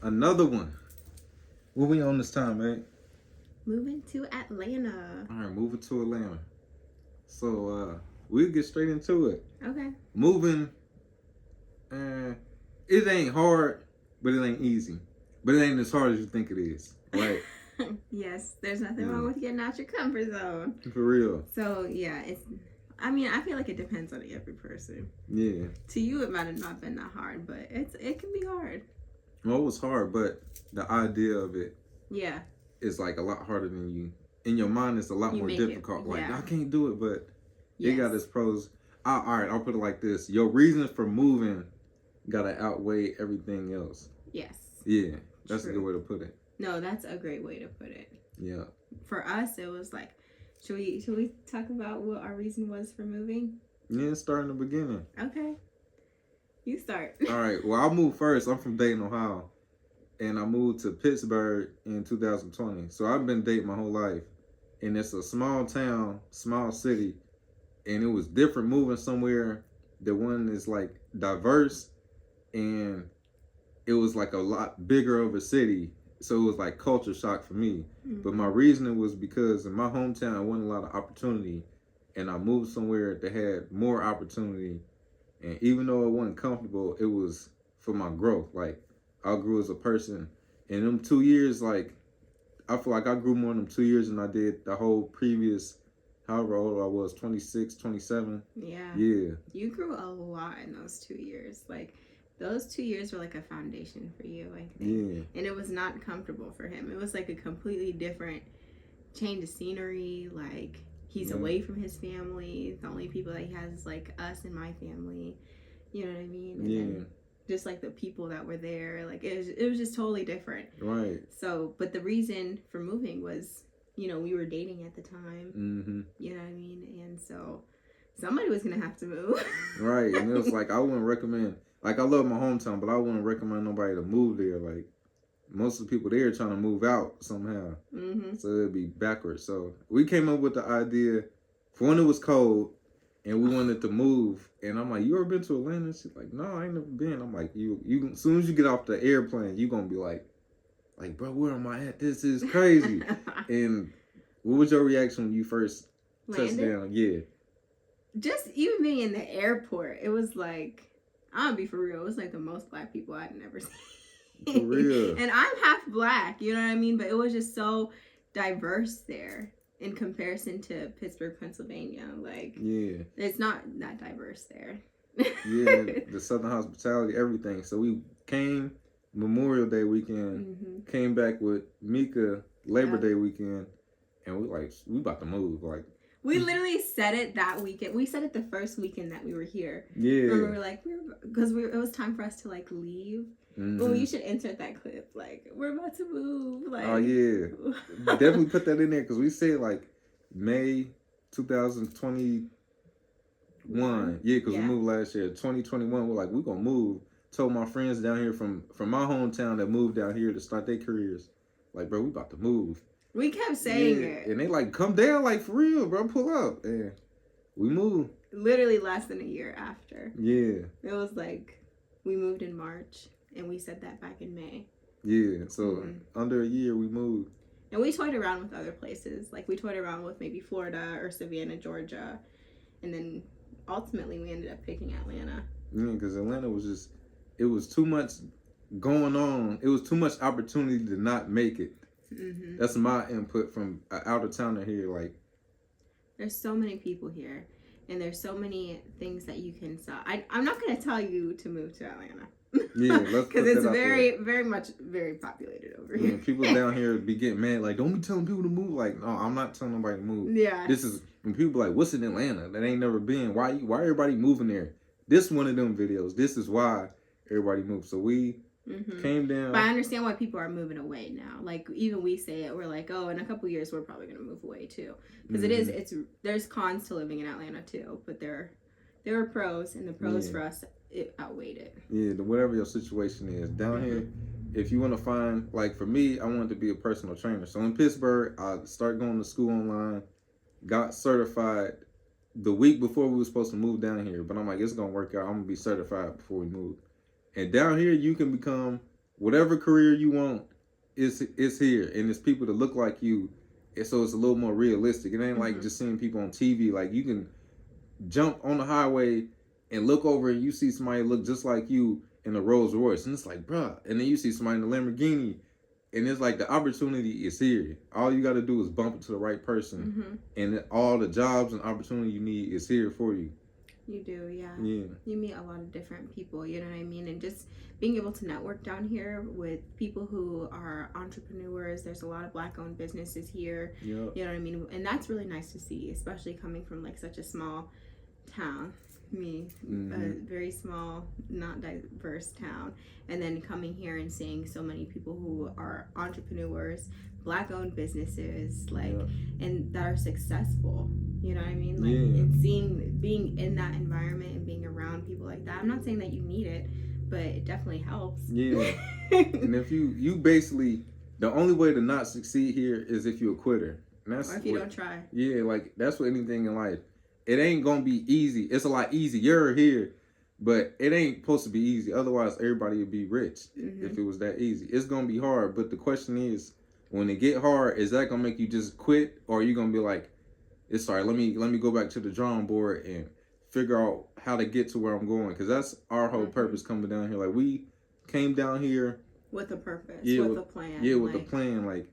Another one. What we on this time, man? Moving to Atlanta. All right, moving to Atlanta. So we'll get straight into it. Okay. Moving, it ain't hard, but it ain't easy. But it ain't as hard as you think it is, right? Yes, there's nothing wrong with getting out your comfort zone. For real. So yeah, I feel like it depends on every person. Yeah. To you, it might have not been that hard, but it can be hard. Well, it was hard, but the idea of it, yeah, is like a lot harder than you. In your mind, it's a lot more difficult. Like I can't do it, but it got its pros. All right, I'll put it like this: your reasons for moving gotta outweigh everything else. Yes. Yeah, that's a good way to put it. No, that's a great way to put it. Yeah. For us, it was like, should we talk about what our reason was for moving? Yeah, start in the beginning. Okay. You start. All right. Well, I'll move first. I'm from Dayton, Ohio, and I moved to Pittsburgh in 2020. So I've been dating my whole life, and it's a small town, small city, and it was different moving somewhere. The one is like diverse, and it was like a lot bigger of a city. So it was like culture shock for me. Mm-hmm. But my reasoning was because in my hometown, there wasn't a lot of opportunity, and I moved somewhere that had more opportunity. And even though it wasn't comfortable, it was for my growth. Like, I grew as a person. In them 2 years, like, I feel like I grew more in them 2 years than I did the whole previous, however old I was, 26, 27. Yeah. Yeah. You grew a lot in those 2 years. Like, those 2 years were like a foundation for you, I think. Yeah. And it was not comfortable for him. It was like a completely different change of scenery. Like, he's away from his family. The only people that he has is like us and my family. You know what I mean? And then just like the people that were there, like it was just totally different. Right. So, but the reason for moving was, we were dating at the time. Mm-hmm. You know what I mean? And so somebody was gonna have to move. Right. And it was like, I wouldn't recommend, like, I love my hometown, but I wouldn't recommend nobody to move there. Like, most of the people there are trying to move out somehow. Mm-hmm. So it'd be backwards. So we came up with the idea, for when it was cold, and we wanted to move. And I'm like, you ever been to Atlanta? She's like, no, I ain't never been. I'm like, you as soon as you get off the airplane, you gonna be like, bro, where am I at? This is crazy. And what was your reaction when you first touched down? Yeah. Just even being in the airport, it was like, I'm gonna be for real, it was like the most black people I'd never seen. For real. And I'm half black, you know what I mean? But it was just so diverse there in comparison to Pittsburgh, Pennsylvania. Like, yeah, it's not that diverse there. Yeah, the Southern hospitality, everything. So we came Memorial Day weekend, came back with Mika Labor Day weekend, and we about to move. Like, we literally said it that weekend. We said it the first weekend that we were here. Yeah. Remember, we were like, it was time for us to like leave. Well, you should insert that clip. Like, we're about to move. Like, oh yeah, definitely put that in there because we said like May 2021. Yeah, because we moved last year. 2021, we're like, we're gonna move. Told my friends down here from my hometown that moved down here to start their careers, like, bro, we about to move. We kept saying it, and they like, come down, like, for real, bro, pull up, and we moved. Literally less than a year after. Yeah, it was like we moved in March. And we said that back in May. Yeah, so under a year we moved. And we toyed around with other places. Like, we toyed around with maybe Florida or Savannah, Georgia. And then ultimately we ended up picking Atlanta. Yeah, because Atlanta was just, it was too much going on. It was too much opportunity to not make it. Mm-hmm. That's my input from out of towner here. Like, there's so many people here. And there's so many things that you can sell. I'm not going to tell you to move to Atlanta. Yeah, let's because it's very much very populated over here. People down here be getting mad, like, don't be telling people to move. Like, no, I'm not telling nobody to move. Yeah, this is when people like, what's in Atlanta that ain't never been? Why everybody moving there? This one of them videos. This is why everybody moved. So we came down. But I understand why people are moving away now. Like, even we say it, we're like, oh, in a couple years we're probably gonna move away too, because there's cons to living in Atlanta too, but there are pros, and the pros for us, it outweighed it. Yeah, whatever your situation is down here, if you want to find, like, for me, I wanted to be a personal trainer. So in Pittsburgh, I started going to school online, got certified the week before we were supposed to move down here. But I'm like, it's gonna work out. I'm gonna be certified before we move. And down here, you can become whatever career you want is here, and it's people that look like you, and so it's a little more realistic. It ain't like just seeing people on TV. Like you can jump on the highway and look over and you see somebody look just like you in a Rolls Royce, and it's like, bruh. And then you see somebody in a Lamborghini, and it's like the opportunity is here. All you got to do is bump into the right person, and all the jobs and opportunity you need is here for you. You do, yeah. Yeah. You meet a lot of different people, you know what I mean? And just being able to network down here with people who are entrepreneurs. There's a lot of Black-owned businesses here. Yep. You know what I mean? And that's really nice to see, especially coming from like such a small town. A very small, not diverse town, and then coming here and seeing so many people who are entrepreneurs, Black-owned businesses, like, and that are successful. You know what I mean? Like, and being in that environment and being around people like that. I'm not saying that you need it, but it definitely helps. Yeah. And if you basically, the only way to not succeed here is if you're a quitter. And that's or if you don't try. Yeah, like that's what anything in life. It ain't gonna be easy. It's a lot easier here, but it ain't supposed to be easy. Otherwise, everybody would be rich if it was that easy. It's gonna be hard, but the question is, when it get hard, is that gonna make you just quit, or are you gonna be like, it's sorry, let me go back to the drawing board and figure out how to get to where I'm going? Because that's our whole purpose coming down here. Like we came down here with a purpose, with a plan. Yeah, with a plan. Like,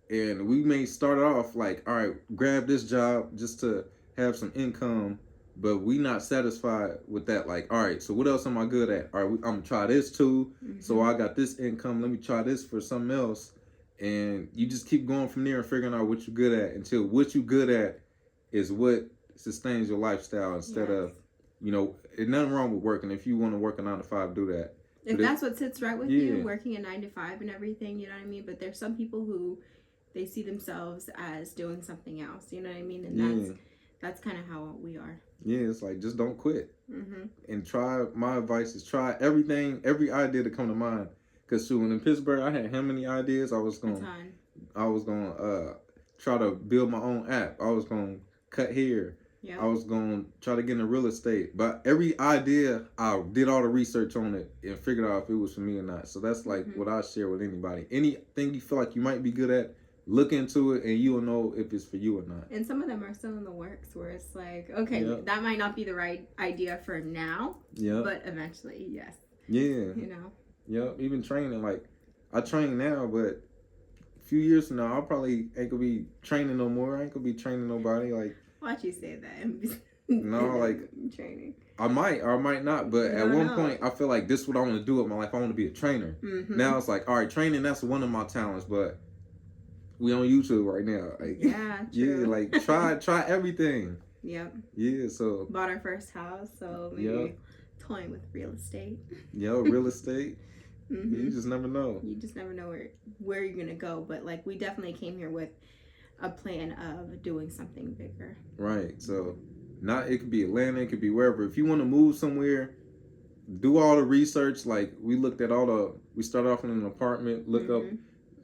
and we may start off like, all right, grab this job just to have some income, but we not satisfied with that. Like, all right, so what else am I good at? All right, I'm gonna try this too. So I got this income. Let me try this for something else. And you just keep going from there and figuring out what you're good at until what you're good at is what sustains your lifestyle instead of, you know, there's nothing wrong with working. If you want to work a 9 to 5, do that. If that's what sits right with you, working a 9 to 5 and everything, you know what I mean? But there's some people who they see themselves as doing something else, you know what I mean? And that's kind of how we are. Yeah, it's like, just don't quit. And try, my advice is try everything, every idea to come to mind. Because when in Pittsburgh, I had how many ideas? I was going to try to build my own app. I was going to cut hair. Yep. I was going to try to get into real estate. But every idea, I did all the research on it and figured out if it was for me or not. So that's like what I share with anybody. Anything you feel like you might be good at, look into it and you'll know if it's for you or not. And some of them are still in the works where it's like, okay, that might not be the right idea for now, but eventually, yes. Yeah. You know? Yep. Even training, like, I train now, but a few years from now, I probably ain't gonna be training no more. I ain't gonna be training nobody. Like, why'd you say that? No, like, training. I might or I might not, but at one point, I feel like this is what I want to do with my life. I want to be a trainer. Now it's like, all right, training, that's one of my talents, but we on YouTube right now. Like, true. Yeah, like try everything. Yep. Yeah, so bought our first house, so maybe toying with real estate. Real estate. You just never know. You just never know where you're gonna go, but like we definitely came here with a plan of doing something bigger. Right. So it could be Atlanta, it could be wherever. If you want to move somewhere, do all the research. Like we looked at we started off in an apartment, look up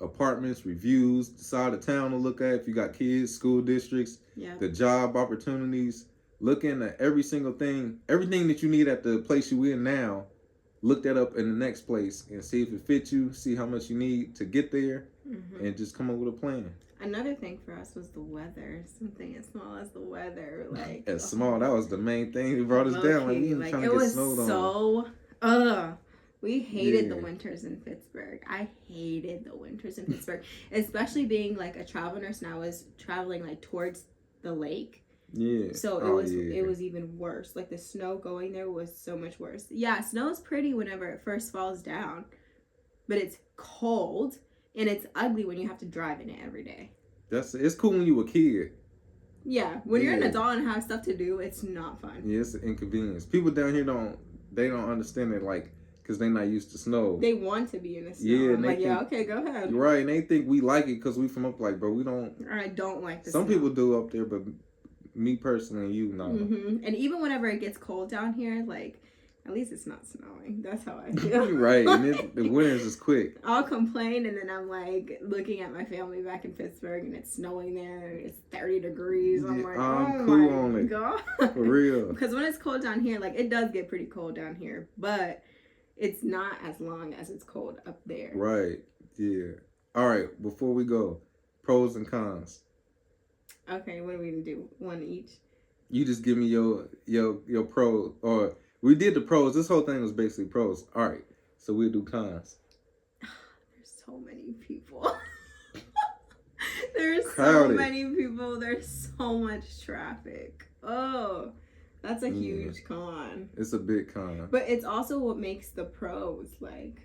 apartments, reviews, decide a town to look at. If you got kids, school districts, the job opportunities, looking at every single thing, everything that you need at the place you in now, look that up in the next place and see if it fits you, see how much you need to get there, and just come up with a plan. Another thing for us was the weather. Something as small as the weather. Like as small, that was the main thing that brought us down. Like we were trying to get snowed on. We hated the winters in Pittsburgh. I hated the winters in Pittsburgh, especially being like a travel nurse, and I was traveling like towards the lake. Yeah. So it was even worse. Like the snow going there was so much worse. Yeah, snow is pretty whenever it first falls down, but it's cold and it's ugly when you have to drive in it every day. It's cool when you were a kid. Yeah, when you're an adult and have stuff to do, it's not fun. Yeah, it's an inconvenience. People down here don't understand it, like, because they're not used to snow. They want to be in the snow. Yeah, I'm like, okay, go ahead. Right, and they think we like it because we from up, like, bro, we don't. I don't like the snow. Some people do up there, but me personally, you know. And even whenever it gets cold down here, like, at least it's not snowing. That's how I feel. Right, and the winters is quick. I'll complain, and then I'm like looking at my family back in Pittsburgh, and it's snowing there. It's 30 degrees. I'm like, I'm cool on it. God. For real. Because when it's cold down here, like, it does get pretty cold down here, but it's not as long as it's cold up there. Right. Yeah. All right. Before we go, pros and cons. Okay, what are we gonna do? One each. You just give me your pro, or we did the pros. This whole thing was basically pros. All right. So we'll do cons. There's so many people. There's Crowded. so many people. There's so much traffic. Oh, that's a huge con. It's a big con. But it's also what makes the pros, like.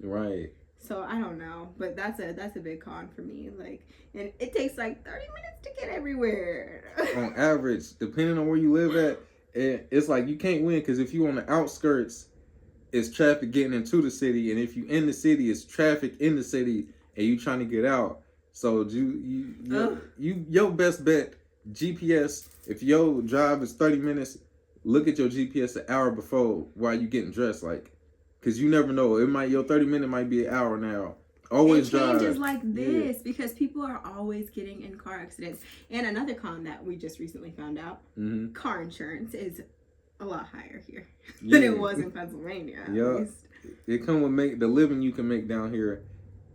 Right. So I don't know, but that's a big con for me. Like, and it takes like 30 minutes to get everywhere. On average, depending on where you live at, it's like you can't win, because if you on the outskirts, it's traffic getting into the city, and if you in the city, it's traffic in the city, and you trying to get out. So your best bet, GPS. If your drive is 30 minutes, look at your GPS an hour before while you getting dressed, like, because you never know. Your 30 minute might be an hour now. Always drive. It changes like this because people are always getting in car accidents. And another con that we just recently found out, car insurance is a lot higher here than it was in Pennsylvania. Yeah, it come with the living you can make down here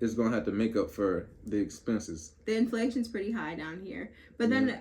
is gonna have to make up for the expenses. The inflation's pretty high down here, but then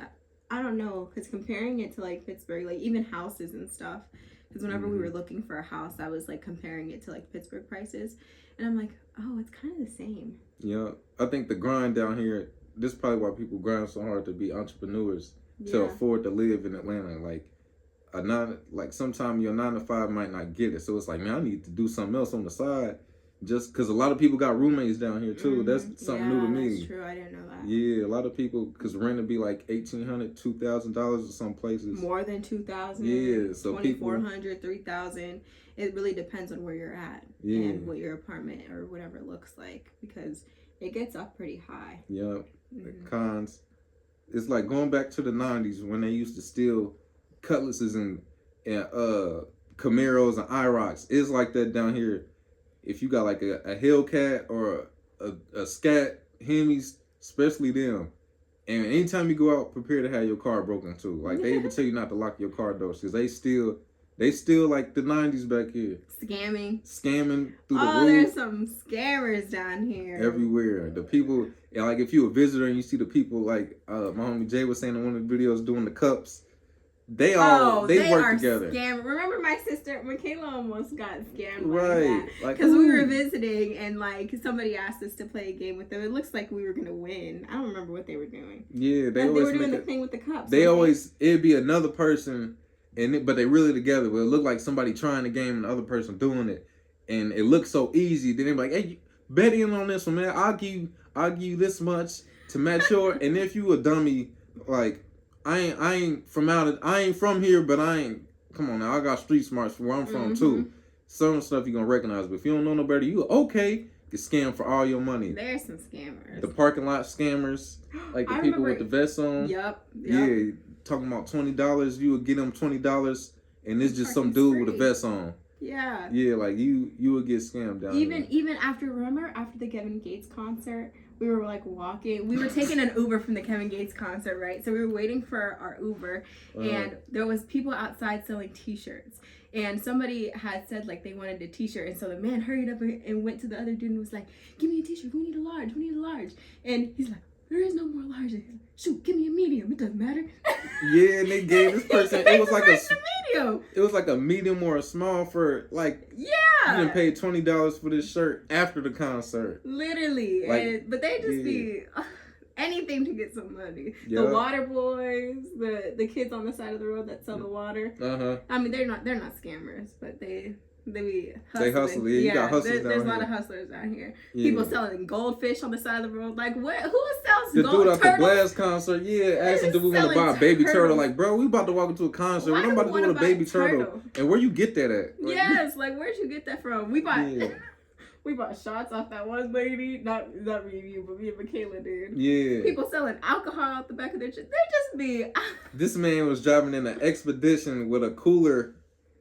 I don't know, because comparing it to like Pittsburgh, like even houses and stuff. Because whenever we were looking for a house, I was like comparing it to like Pittsburgh prices, and I'm like, oh, it's kind of the same. Yeah, I think the grind down here. This is probably why people grind so hard to be entrepreneurs, to afford to live in Atlanta. Like sometimes your 9 to 5 might not get it, so it's like, man, I need to do something else on the side. Just because a lot of people got roommates down here too. That's something new to me. That's true. I didn't know that. Yeah, a lot of people, because rent would be like $1,800, $2,000 in some places. More than $2,000. Yeah, so $2,400, $3,000. It really depends on where you're at and what your apartment or whatever looks like, because it gets up pretty high. Yeah. Cons. It's like going back to the 90s when they used to steal Cutlasses and Camaros and IROCs. It's like that down here. If you got like a Hellcat or a Scat, Hemis, especially them, and anytime you go out, prepare to have your car broken too. Like, they even tell you not to lock your car doors, because they still like the 90s back here. Scamming through the roof. Oh, there's some scammers down here. Everywhere. The people, like if you're a visitor and you see the people, like my homie Jay was saying in one of the videos doing the cups, they work together. Remember my sister Michaela almost got scammed, right? Because we were visiting and like somebody asked us to play a game with them. It looks like we were gonna win. I don't remember what they were doing. Yeah, they were doing the thing with the cups. It'd be another person, but they really together. But it looked like somebody trying the game and the other person doing it, and it looked so easy. Then they're like, "Hey, bet in on this one, man. I'll give you this much to match your." And if you a dummy, like. I ain't from here, but come on now, I got street smarts from where I'm from too. Some stuff you gonna recognize, but if you don't know no better, you get scammed for all your money. There's some scammers. The parking lot scammers, like the people with the vests on. Yep. Yeah, talking about $20, you would get them $20, and it's just some dude with a vest on. Yeah. Yeah, like you would get scammed down here. Even after the Kevin Gates concert, we were like walking. We were taking an Uber from the Kevin Gates concert, right? So we were waiting for our Uber, and there was people outside selling T-shirts. And somebody had said like they wanted a T-shirt, and so the man hurried up and went to the other dude and was like, "Give me a T-shirt. We need a large. We need a large." And he's like, "There is no more large." He's like, "Shoot, give me a medium. It doesn't matter." Yeah, and they gave this person. It was like a medium. It was like a medium or a small for like. Yeah. You didn't pay $20 for this shirt after the concert. Literally, but they just be anything to get some money. Yep. The water boys, the kids on the side of the road that sell the water. I mean, they're not scammers, but they be hustling. They hustle. Yeah, you got hustlers there's a lot of hustlers out here. Yeah. People selling goldfish on the side of the road. Like, who sells gold? The dude at the Blast concert, asking, do we want to buy a baby turtle? Like, bro, we about to walk into a concert. What I'm about to do with a baby turtle? And where you get that at? Like, yes, like, where'd you get that from? We bought... We bought shots off that one lady. Not me and you, but me and Michaela did. Yeah. People selling alcohol out the back of their chest. They just be... This man was driving in an Expedition with a cooler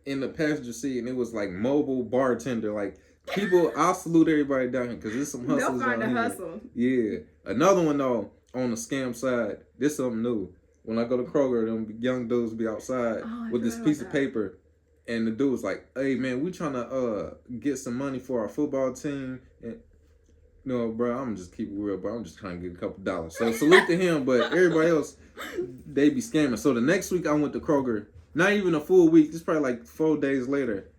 in the passenger seat, and it was like mobile bartender. Like, people, I'll salute everybody down here, because there's some hustlers out here. They'll find a hustle. Yeah. Another one, though, on the scam side, this is something new. When I go to Kroger, them young dudes be outside with this piece of paper. And the dude was like, "Hey man, we trying to get some money for our football team." And no, bro, I'm just keep it real, bro. I'm just trying to get a couple dollars. So salute to him, but everybody else, they be scamming. So the next week I went to Kroger. Not even a full week. Just probably like 4 days later.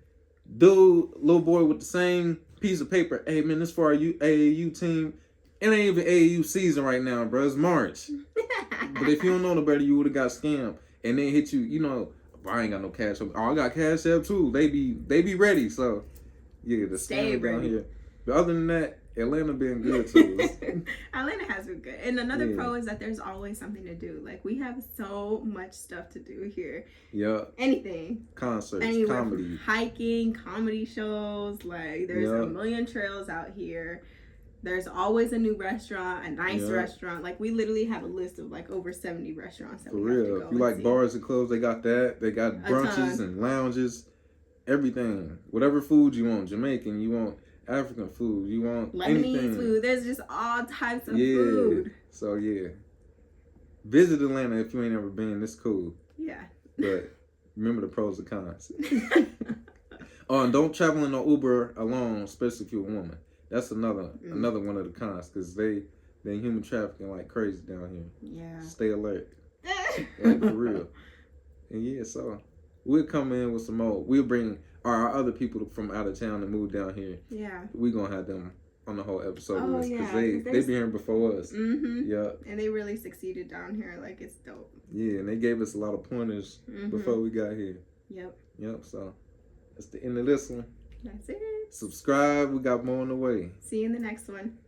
Dude, little boy with the same piece of paper. Hey man, this for our AAU team. It ain't even AAU season right now, bro. It's March. But if you don't know no better, you would have got scammed. And then hit you, you know, I ain't got no cash. Oh, I got cash app too. They be ready. So yeah, the Stay scam down ready. here. But other than that, Atlanta been good too. Atlanta has been good. And another Yeah. pro is that there's always something to do. Like, we have so much stuff to do here. Yeah. Anything. Concerts, Anywhere from comedy. hiking, comedy shows. Like, there's a million trails out here. There's always a new restaurant, a nice restaurant. Like, we literally have a list of like over 70 restaurants that For we have to real. go If you like see. bars and clubs, they got that. They got brunches and lounges. Everything. Whatever food you want. Jamaican, you want African food, you want Lebanese anything. food. There's just all types of food. So yeah. Visit Atlanta if you ain't ever been. It's cool. Yeah. But remember the pros and cons. Oh, and don't travel in no Uber alone, especially if you're a woman. That's another one of the cons, because they human trafficking like crazy down here. Yeah. Stay alert. Like for real. And yeah, so we'll come in with some more. We'll bring our other people from out of town that moved down here. Yeah. We're gonna have them on the whole episode Oh, with us, yeah, because 'cause they been here before us. Mm-hmm. Yeah. And they really succeeded down here. Like, it's dope. Yeah, and they gave us a lot of pointers before we got here. Yep. So that's the end of this one. That's it. Subscribe. We got more on the way. See you in the next one.